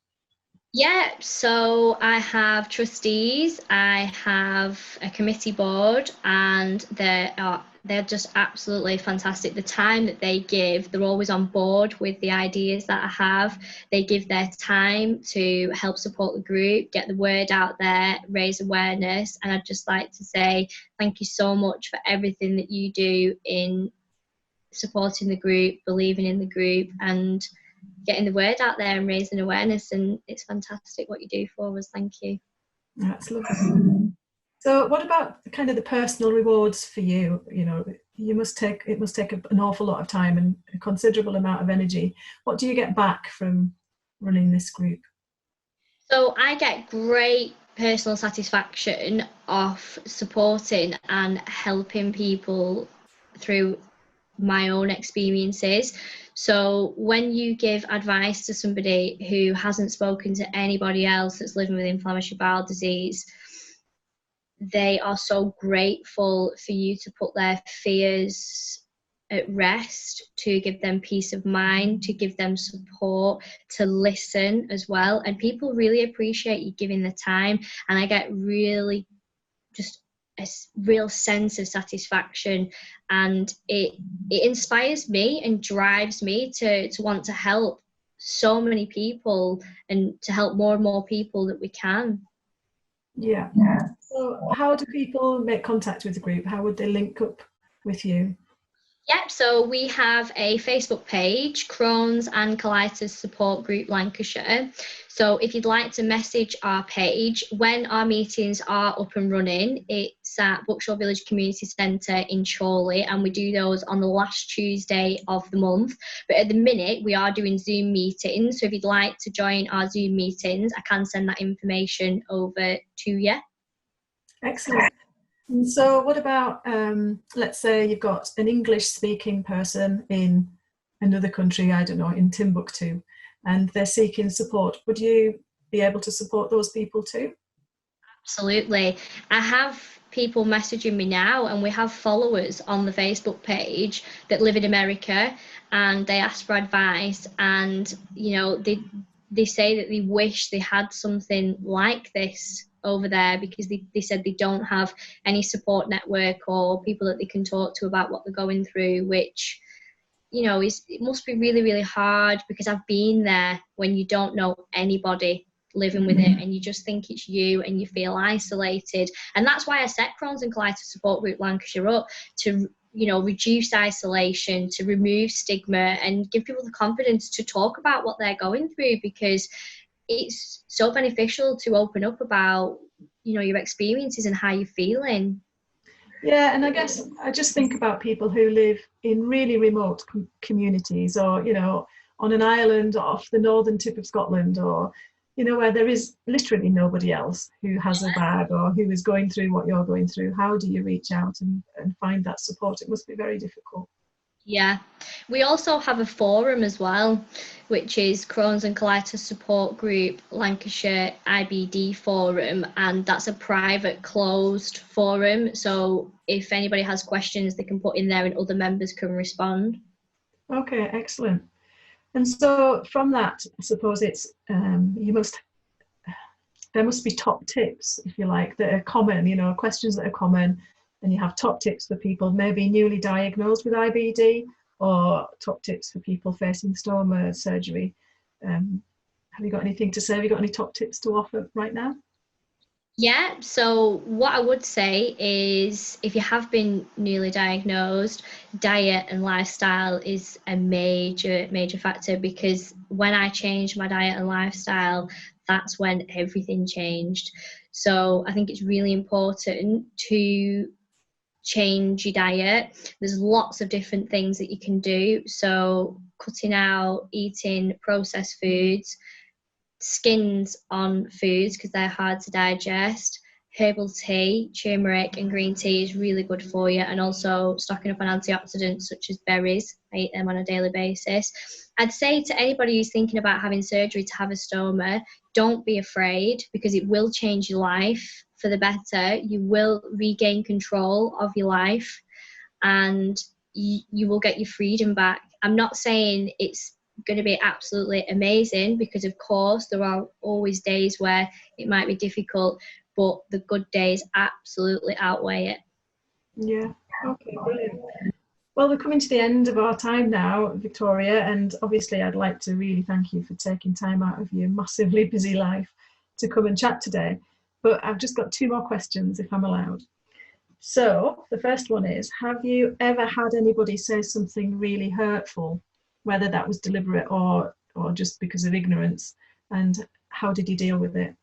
S3: Yeah, so I have trustees, I have a committee board, and they're just absolutely fantastic. The time that they give, they're always on board with the ideas that I have. They give their time to help support the group, get the word out there, raise awareness. And I'd just like to say thank you so much for everything that you do in supporting the group, believing in the group, and getting the word out there and raising awareness. And it's fantastic what you do for us. Thank you.
S2: That's lovely. So what about kind of the personal rewards for you? You know, it must take an awful lot of time and a considerable amount of energy. What do you get back from running this group?
S3: So I get great personal satisfaction of supporting and helping people through my own experiences. So when you give advice to somebody who hasn't spoken to anybody else that's living with inflammatory bowel disease, they are so grateful for you to put their fears at rest, to give them peace of mind, to give them support, to listen as well. And people really appreciate you giving the time. And I get really just a real sense of satisfaction, and it inspires me and drives me to want to help so many people and to help more and more people that we can.
S2: Yeah. So how do people make contact with the group? How would they link up with you?
S3: Yep, so we have a Facebook page, Crohn's and Colitis Support Group Lancashire. So if you'd like to message our page, when our meetings are up and running, it's at Buckshaw Village Community Centre in Chorley, and we do those on the last Tuesday of the month. But at the minute, we are doing Zoom meetings. So if you'd like to join our Zoom meetings, I can send that information over to you.
S2: Excellent. And so what about, let's say you've got an English-speaking person in another country, I don't know, in Timbuktu, and they're seeking support. Would you be able to support those people too?
S3: Absolutely. I have people messaging me now, and we have followers on the Facebook page that live in America, and they ask for advice, and, you know, they say that they wish they had something like this over there, because they said they don't have any support network or people that they can talk to about what they're going through, which, you know, it must be really, really hard, because I've been there when you don't know anybody living with it and you just think it's you and you feel isolated. And that's why I set Crohn's and Colitis Support Group Lancashire up, to, you know, reduce isolation, to remove stigma and give people the confidence to talk about what they're going through, because it's so beneficial to open up about, you know, your experiences and how you're feeling.
S2: Yeah, and I guess I just think about people who live in really remote communities, or, you know, on an island off the northern tip of Scotland, or, you know, where there is literally nobody else who has a bag or who is going through what you're going through. How do you reach out and find that support? It must be very difficult.
S3: Yeah, we also have a forum as well, which is Crohn's and Colitis Support Group Lancashire IBD Forum, and that's a private closed forum. So if anybody has questions, they can put in there and other members can respond.
S2: Okay, excellent. And so from that, I suppose it's there must be top tips, if you like, that are common, you know, questions that are common. And you have top tips for people maybe newly diagnosed with IBD, or top tips for people facing stoma surgery. Have you got anything to say? Have you got any top tips to offer right now?
S3: Yeah, so what I would say is, if you have been newly diagnosed, diet and lifestyle is a major factor, because when I changed my diet and lifestyle, that's when everything changed. So I think it's really important to change your diet. There's lots of different things that you can do. So cutting out eating processed foods, skins on foods because they're hard to digest, herbal tea, turmeric and green tea is really good for you, and also stocking up on antioxidants such as berries. I eat them on a daily basis. I'd say to anybody who's thinking about having surgery to have a stoma, don't be afraid, because it will change your life for the better. You will regain control of your life, and you will get your freedom back. I'm not saying it's going to be absolutely amazing, because of course there are always days where it might be difficult, but the good days absolutely outweigh it.
S2: Yeah, okay, brilliant. Well, we're coming to the end of our time now, Victoria, and obviously I'd like to really thank you for taking time out of your massively busy life to come and chat today. But I've just got 2 more questions, if I'm allowed. So the first one is, have you ever had anybody say something really hurtful, whether that was deliberate or just because of ignorance, and how did you deal with it?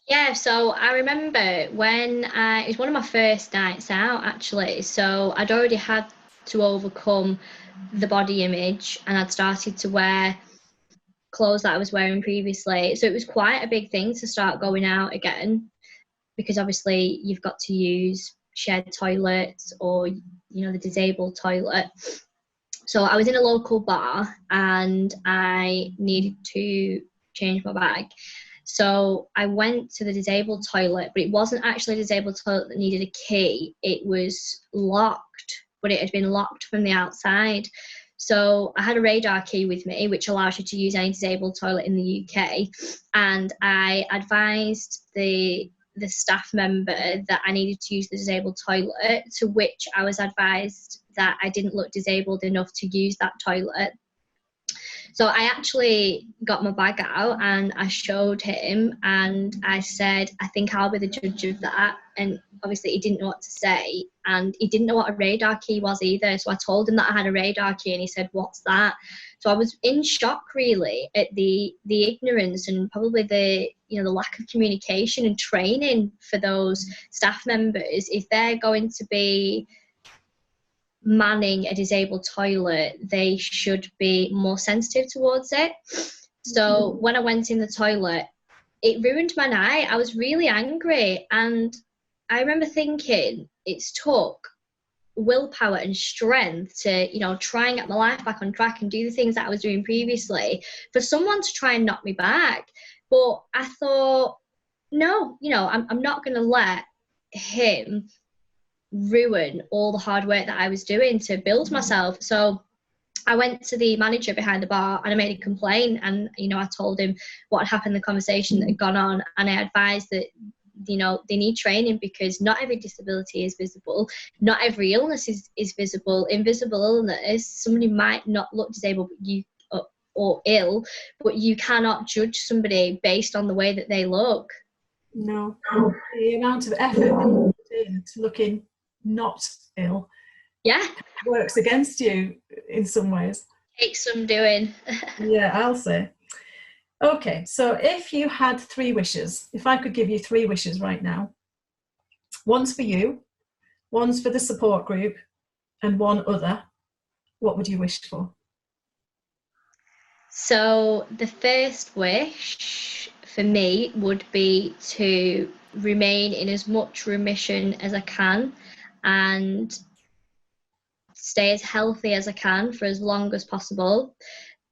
S3: Yeah, so I remember when it was one of my first nights out actually. So I'd already had to overcome the body image, and I'd started to wear clothes that I was wearing previously. So it was quite a big thing to start going out again, because obviously you've got to use shared toilets or, the disabled toilet. So I was in a local bar and I needed to change my bag. So I went to the disabled toilet, but it wasn't actually a disabled toilet that needed a key. It was locked, but it had been locked from the outside. So I had a radar key with me, which allows you to use any disabled toilet in the UK. And I advised the staff member that I needed to use the disabled toilet, to which I was advised that I didn't look disabled enough to use that toilet. So I actually got my bag out and I showed him and I said, I think I'll be the judge of that. And obviously he didn't know what to say, and he didn't know what a radar key was either. So I told him that I had a radar key and he said, what's that? So I was in shock really at the ignorance and probably the lack of communication and training for those staff members. If they're going to be manning a disabled toilet, they should be more sensitive towards it. So when I went in the toilet, it ruined my night. I was really angry, and I remember thinking it's took willpower and strength to try and get my life back on track and do the things that I was doing previously for someone to try and knock me back. But I thought, no, I'm not going to let him ruin all the hard work that I was doing to build myself. So I went to the manager behind the bar and I made a complaint, and I told him what had happened, the conversation that had gone on, and I advised that they need training, because not every disability is visible, not every illness is visible. Invisible illness, somebody might not look disabled or ill, but you cannot judge somebody based on the way that they look.
S2: No, the amount of effort that into looking not ill, works against you in some ways.
S3: Takes some doing.
S2: Yeah, I'll say. Okay, so if you had 3 wishes, if I could give you 3 wishes right now, one's for you, one's for the support group, and one other, what would you wish for?
S3: So the first wish for me would be to remain in as much remission as I can and stay as healthy as I can for as long as possible.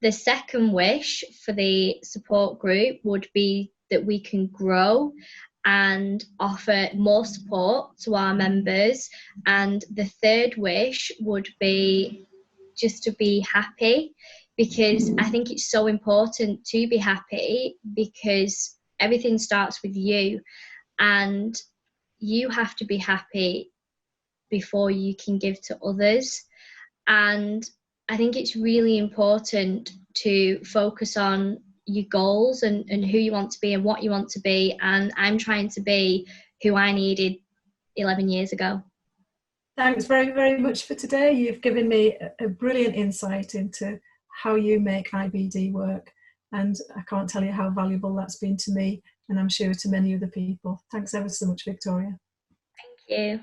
S3: The second wish for the support group would be that we can grow and offer more support to our members. And the third wish would be just to be happy, because I think it's so important to be happy, because everything starts with you, and you have to be happy before you can give to others. And I think it's really important to focus on your goals and who you want to be and what you want to be. And I'm trying to be who I needed 11 years ago.
S2: Thanks very, very much for today. You've given me a brilliant insight into how you make IBD work, and I can't tell you how valuable that's been to me, and I'm sure to many other people. Thanks ever so much, Victoria.
S3: Thank you.